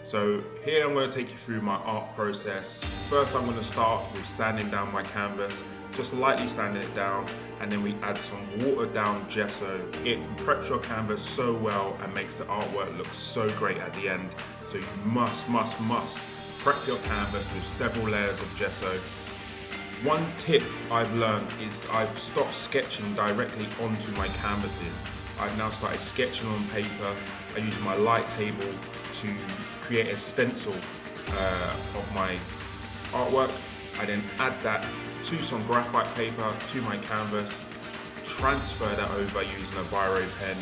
So here I'm going to take you through my art process. First I'm going to start with sanding down my canvas, just lightly sanding it down, and then we add some watered down gesso. It preps your canvas so well and makes the artwork look so great at the end. So you must prep your canvas with several layers of gesso. One tip I've learned is I've stopped sketching directly onto my canvases. I've now started sketching on paper. I use my light table to create a stencil of my artwork. I then add that to some graphite paper to my canvas, transfer that over using a biro pen,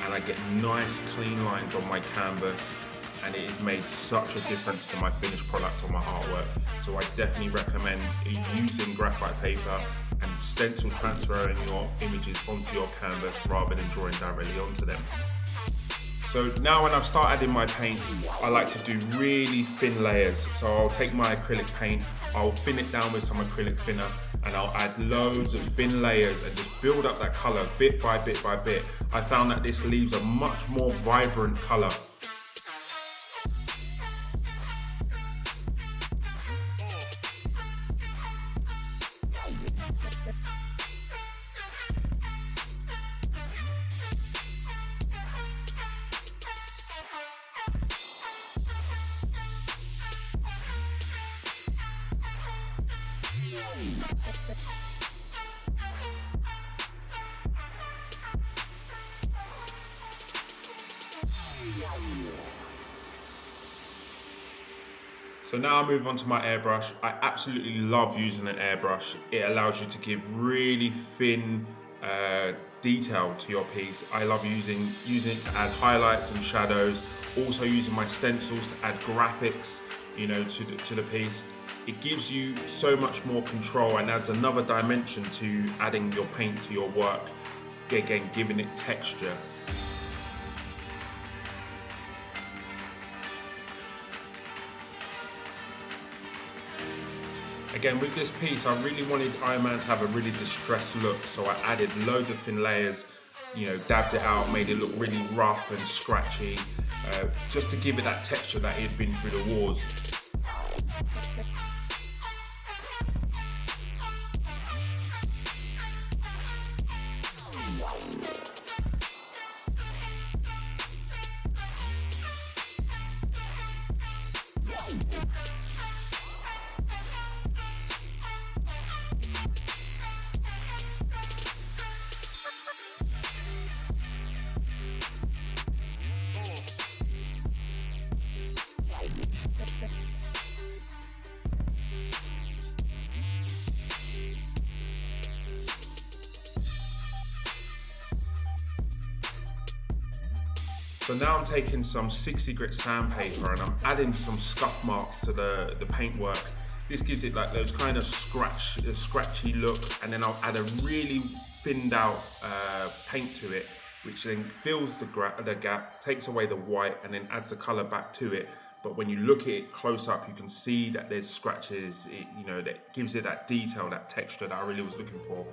and I get nice clean lines on my canvas, and it has made such a difference to my finished product on my artwork. So I definitely recommend using graphite paper and stencil transferring your images onto your canvas rather than drawing directly onto them. So now when I've started adding my paint, I like to do really thin layers. So I'll take my acrylic paint, I'll thin it down with some acrylic thinner, and I'll add loads of thin layers and just build up that color bit by bit by bit. I found that this leaves a much more vibrant color. So now I move on to my airbrush. I absolutely love using an airbrush. It allows you to give really thin detail to your piece. I love using it to add highlights and shadows. Also using my stencils to add graphics, to the piece. It gives you so much more control and adds another dimension to adding your paint to your work. Again, giving it texture. Again, with this piece, I really wanted Iron Man to have a really distressed look, so I added loads of thin layers, dabbed it out, made it look really rough and scratchy, just to give it that texture that he had been through the wars. So now I'm taking some 60 grit sandpaper and I'm adding some scuff marks to the paintwork. This gives it like those kind of scratchy look, and then I'll add a really thinned out paint to it, which then fills the gap, takes away the white, and then adds the color back to it. But when you look at it close up, you can see that there's scratches, that gives it that detail, that texture that I really was looking for.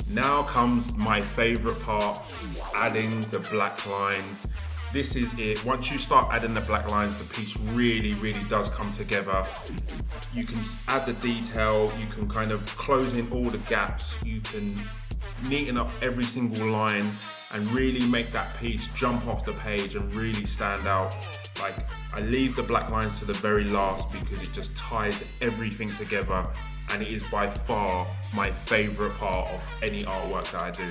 Now comes my favorite part, adding the black lines. This is it. Once you start adding the black lines, the piece really does come together. You can add the detail, you can kind of close in all the gaps, you can neaten up every single line and really make that piece jump off the page and really stand out. Like, I leave the black lines to the very last because it just ties everything together, and it is by far my favorite part of any artwork that I do.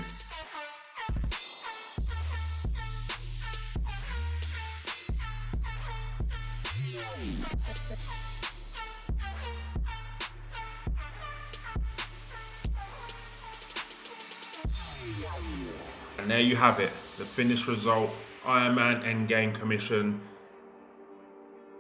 And there you have it, the finished result, Iron Man Endgame commission.